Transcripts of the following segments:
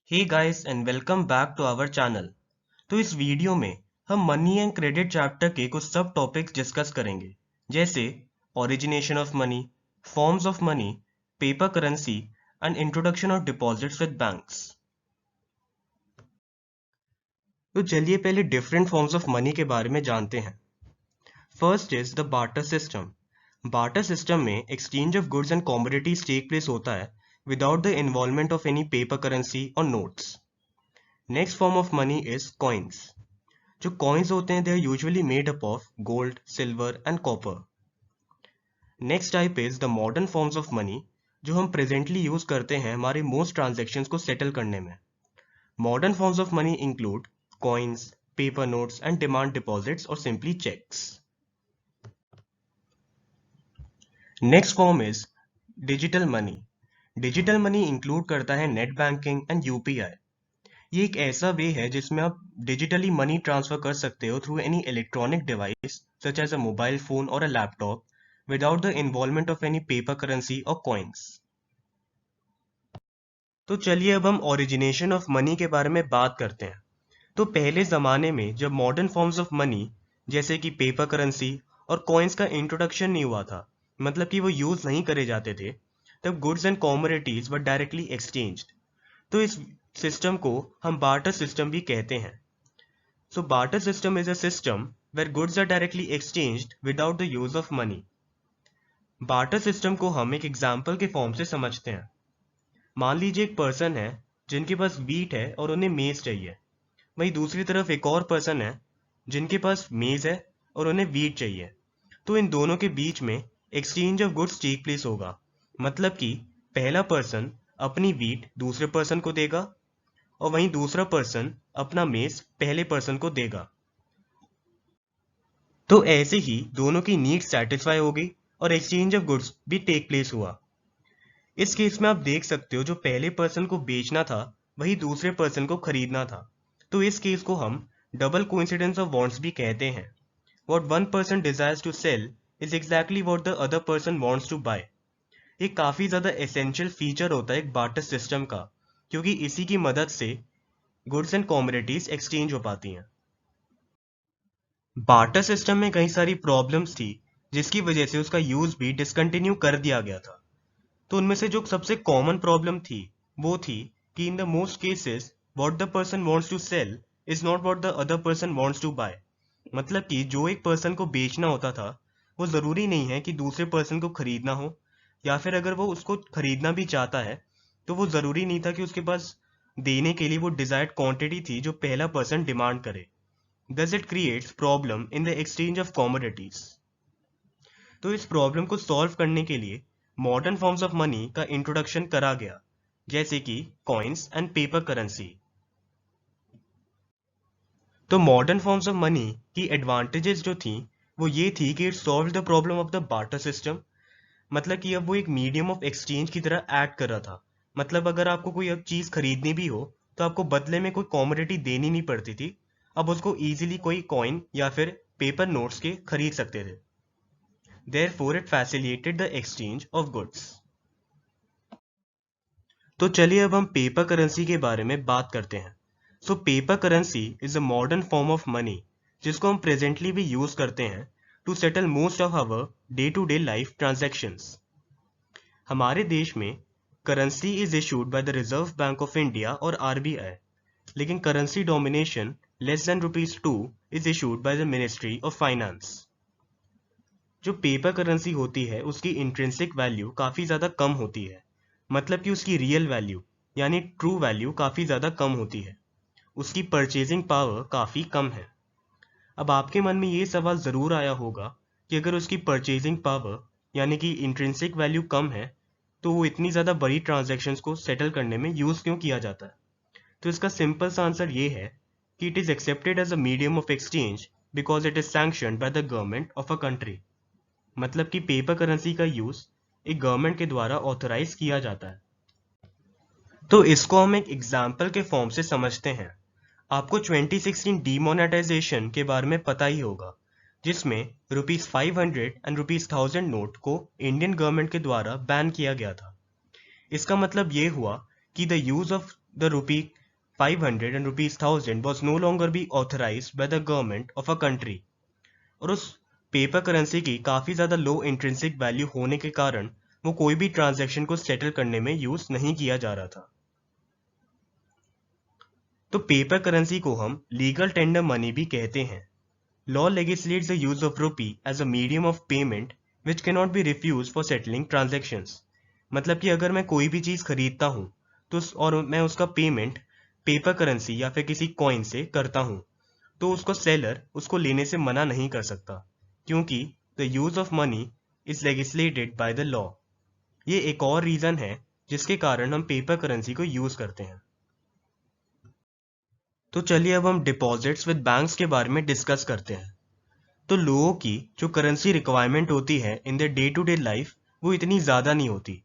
Hey guys and welcome back to our channel. तो इस video में हम मनी एंड क्रेडिट चैप्टर के कुछ सब टॉपिक्स डिस्कस करेंगे, जैसे origination of money, forms of money, paper currency and introduction of deposits with banks. तो चलिए पहले डिफरेंट फॉर्म्स ऑफ मनी के बारे में जानते हैं। First is the barter system. Barter system में exchange of goods and commodities take place होता है without the involvement of any paper currency और notes. Next form of money is coins. जो कॉइन्स होते हैं they are usually made up of gold, silver and copper. Next type is the modern forms of money, जो हम presently use करते हैं हमारे most transactions को सेटल करने में। Modern forms of money include coins, paper notes and demand deposits और simply cheques. Next form is digital money. Digital money include करता है नेट बैंकिंग एंड यूपीआई। ये एक ऐसा वे है जिसमें आप डिजिटली मनी ट्रांसफर कर सकते हो through any electronic device such as a mobile phone और a laptop without the involvement of any paper currency और कॉइन्स। तो चलिए अब हम ओरिजिनेशन ऑफ मनी के बारे में बात करते हैं। तो पहले ज़माने में जब मॉडर्न फॉर्म्स ऑफ मनी जैसे कि पेपर करेंसी और कॉइन्स का इंट्रोडक्शन नहीं हुआ था, मतलब कि वो यूज़ नहीं करे जाते थे, तब goods and commodities were directly exchanged. तो इस सिस्टम को हम बार्टर सिस्टम भी कहते हैं। So barter system is a system where goods are directly exchanged without the use of money. Barter system को हम एक एग्जाम्पल के फॉर्म से समझते हैं। मान लीजिए एक पर्सन है जिनके पास वीट है और उन्हें मेज चाहिए। वहीं दूसरी तरफ एक और पर्सन है जिनके पास मेज है और उन्हें वीट चाहिए। तो इन दोनों के बीच में exchange of goods take place होगा। मतलब कि पहला पर्सन अपनी वीट दूसरे पर्सन को देगा और वहीं दूसरा पर्सन अपना मेज पहले पर्सन को देगा। तो ऐसे ही दोनों की नीड सेटिस्फाई हो गई और एक्सचेंज ऑफ गुड्स भी टेक प्लेस हुआ। इस केस में आप देख सकते हो जो पहले पर्सन को बेचना था वही दूसरे पर्सन को खरीदना था। तो इस केस को हम डबल कोइंसिडेंस ऑफ वांट्स भी कहते हैं। What one person desires to sell is exactly what the other person wants to buy. ये काफी ज्यादा एसेंशियल फीचर होता है एक बार्टर सिस्टम का, क्योंकि इसी की मदद से गुड्स एंड कमोडिटीज एक्सचेंज हो पाती हैं। बार्टर सिस्टम में कई सारी प्रॉब्लम्स थी जिसकी वजह से उसका यूज भी डिसकंटिन्यू कर दिया गया था। तो उनमें से जो सबसे कॉमन प्रॉब्लम थी वो थी कि in the most cases what the person wants to sell is not what the other person wants to buy. मतलब कि जो एक पर्सन को बेचना होता था वो जरूरी नहीं है कि दूसरे पर्सन को खरीदना हो, या फिर अगर वो उसको खरीदना भी चाहता है तो वो जरूरी नहीं था कि उसके पास देने के लिए वो डिजायर्ड क्वांटिटी थी जो पहला पर्सन डिमांड करे। Thus it creates problem in the exchange of commodities. तो इस प्रॉब्लम को सॉल्व करने के लिए मॉडर्न फॉर्म्स ऑफ मनी का इंट्रोडक्शन करा गया, जैसे कि कॉइन्स एंड पेपर करेंसी। तो मॉडर्न फॉर्म्स ऑफ मनी की एडवांटेजेस जो थी वो ये थी कि it solve the problem of the barter system. मतलब कि अब वो एक मीडियम ऑफ एक्सचेंज की तरह एक्ट कर रहा था। मतलब अगर आपको कोई अब चीज खरीदनी भी हो तो आपको बदले में कोई कॉमोडिटी देनी नहीं पड़ती थी। अब उसको इजीली कोई कॉइन या फिर पेपर नोट्स के खरीद सकते थे। Therefore it facilitated the exchange of goods. तो चलिए अब हम पेपर करेंसी के बारे में बात करते हैं। So paper currency is a modern form of money जिसको हम प्रेजेंटली भी यूज करते हैं to settle most of our day to day life transactions. हमारे देश में currency is issued by the Reserve Bank of India और आरबीआई, लेकिन currency domination less than ₹2 is issued by the Ministry of Finance. जो paper currency होती है उसकी intrinsic value काफ़ी ज़्यादा कम होती है। मतलब कि उसकी रियल वैल्यू यानी ट्रू वैल्यू काफ़ी ज़्यादा कम होती है। उसकी परचेजिंग पावर काफ़ी कम है। अब आपके मन में ये सवाल ज़रूर आया होगा कि अगर उसकी परचेजिंग पावर यानी कि इंट्रिंसिक वैल्यू कम है तो वो इतनी ज़्यादा बड़ी ट्रांजैक्शंस को सेटल करने में यूज़ क्यों किया जाता है। तो इसका सिंपल सा आंसर ये है कि it is accepted as a medium of exchange because it is sanctioned by the government of a country. मतलब कि पेपर करेंसी का यूज एक गवर्नमेंट के द्वारा ऑथराइज किया जाता है। तो इसको हम एक एग्जाम्पल के फॉर्म से समझते हैं। आपको 2016 डीमोनेटाइजेशन के बारे में पता ही होगा, जिसमें ₹500 एंड ₹1000 नोट को इंडियन गवर्नमेंट के द्वारा बैन किया गया था। इसका मतलब ये हुआ कि the use of the rupee 500 and rupees 1000 was no longer be authorise by the government of a country. और उस पेपर करेंसी की काफ़ी ज़्यादा लो इंट्रिंसिक वैल्यू होने के कारण वो कोई भी ट्रांजैक्शन को सेटल करने में यूज़ नहीं किया जा रहा था। तो पेपर करेंसी को हम लीगल टेंडर मनी भी कहते हैं। Law legislates the use of rupee as a medium of payment which can not be refuse for settling transactions. मतलब कि अगर मैं कोई भी चीज़ खरीदता हूँ तो और मैं उसका पेमेंट पेपर करेंसी या फिर किसी कॉइन से करता हूँ, तो उसको सेलर उसको लेने से मना नहीं कर सकता, क्योंकि the use of money is legislated by the law. ये एक और रीज़न है जिसके कारण हम पेपर करेंसी को यूज़ करते हैं। तो चलिए अब हम डिपॉजिट्स विद बैंक्स के बारे में डिस्कस करते हैं। तो लोगों की जो करेंसी रिक्वायरमेंट होती है in the day to day life वो इतनी ज़्यादा नहीं होती,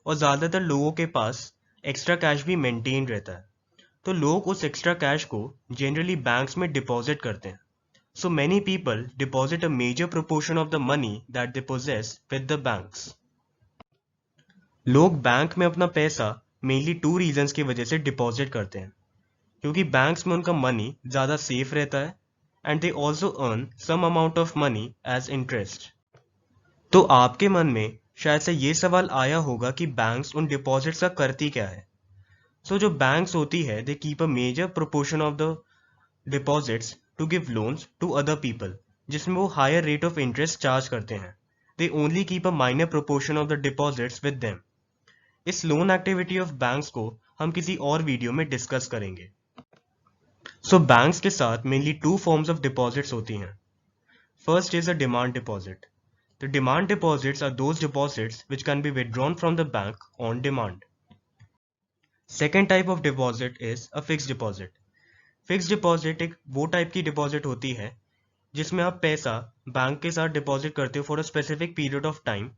और ज़्यादातर लोगों के पास एक्स्ट्रा कैश भी मेंटेन रहता है। तो लोग उस एक्स्ट्रा कैश को जनरली बैंक्स में डिपॉजिट करते हैं। So many people deposit a major proportion of the money that they possess with the banks. लोग बैंक में अपना पैसा मेनली टू रीजंस की वजह से डिपॉजिट करते हैं, क्योंकि बैंक्स में उनका मनी ज़्यादा सेफ रहता है and they also earn some amount of money as interest. तो आपके मन में शायद से ये सवाल आया होगा कि बैंक्स उन डिपॉजिट्स का करती क्या है। सो जो बैंक्स होती है they keep a major proportion of the deposits to give loans to other people, जिसमें वो higher rate of interest charge करते हैं। They only keep a minor proportion of the deposits with them. इस loan activity of banks को हम किसी और video में डिस्कस करेंगे। सो बैंक्स के साथ mainly two forms of deposits होती हैं। First is a demand deposit. The demand deposits are those deposits which can be withdrawn from the bank on demand. Second type of deposit is a fixed deposit. Fixed deposit एक वो type की deposit होती है जिसमें आप पैसा bank के साथ डिपॉजिट करते हो for a specific period of time,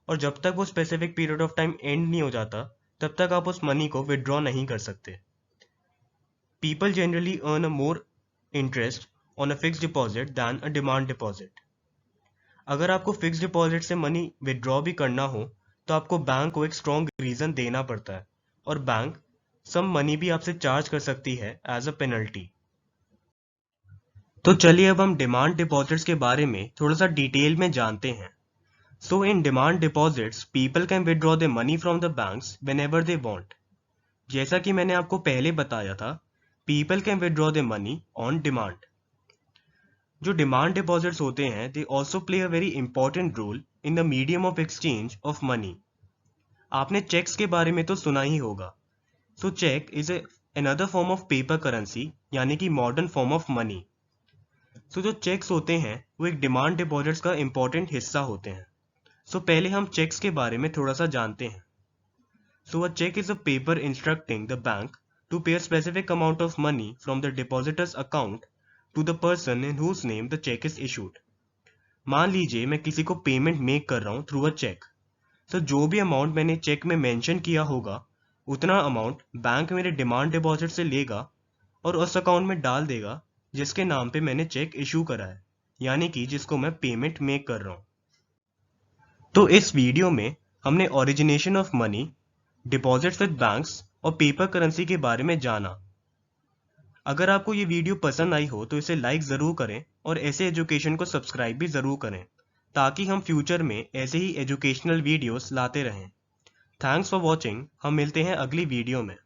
और जब तक वो specific period of time and नहीं हो जाता तब तक आप उस मनी को विदड्रॉ नहीं कर सकते। People generally earn a more interest on a fixed deposit than a demand deposit. अगर आपको फिक्स डिपॉजिट से मनी विदड्रॉ भी करना हो तो आपको बैंक को एक स्ट्रॉन्ग रीज़न देना पड़ता है, और बैंक सम मनी भी आपसे चार्ज कर सकती है एज अ पेनल्टी। तो चलिए अब हम डिमांड डिपॉजिट्स के बारे में थोड़ा सा डिटेल में जानते हैं। So in demand deposits people can withdraw the money from the banks whenever they want. जैसा कि मैंने आपको पहले बताया था, people can withdraw the money on demand. जो डिमांड डिपॉजिट्स होते हैं they also play a very important role in the medium of exchange of money. आपने चेक्स के बारे में तो सुना ही होगा। So cheque is another form of paper currency, यानी कि मॉडर्न फॉर्म ऑफ मनी। सो जो चेक्स होते हैं वो एक डिमांड डिपॉजिट्स का इंपॉर्टेंट हिस्सा होते हैं। सो पहले हम चेक्स के बारे में थोड़ा सा जानते हैं। So a cheque is a paper instructing the bank to pay a specific amount of money from the depositor's account to the person in whose name the cheque is issued. मान लीजिए मैं किसी को पेमेंट मेक कर रहा हूँ through a check, तो जो भी अमाउंट मैंने चेक में मेंशन किया होगा उतना अमाउंट बैंक मेरे डिमांड डिपॉजिट से लेगा और उस अकाउंट में डाल देगा जिसके नाम पे मैंने चेक इशू करा है, यानी कि जिसको मैं पेमेंट मेक कर रहा हूँ। तो इस वीडियो में हमने origination of money, deposits with banks और पेपर करेंसी के बारे में जाना। अगर आपको ये वीडियो पसंद आई हो तो इसे लाइक ज़रूर करें और ऐसे एजुकेशन को सब्सक्राइब भी ज़रूर करें, ताकि हम फ्यूचर में ऐसे ही एजुकेशनल वीडियोस लाते रहें। Thanks for watching. हम मिलते हैं अगली वीडियो में।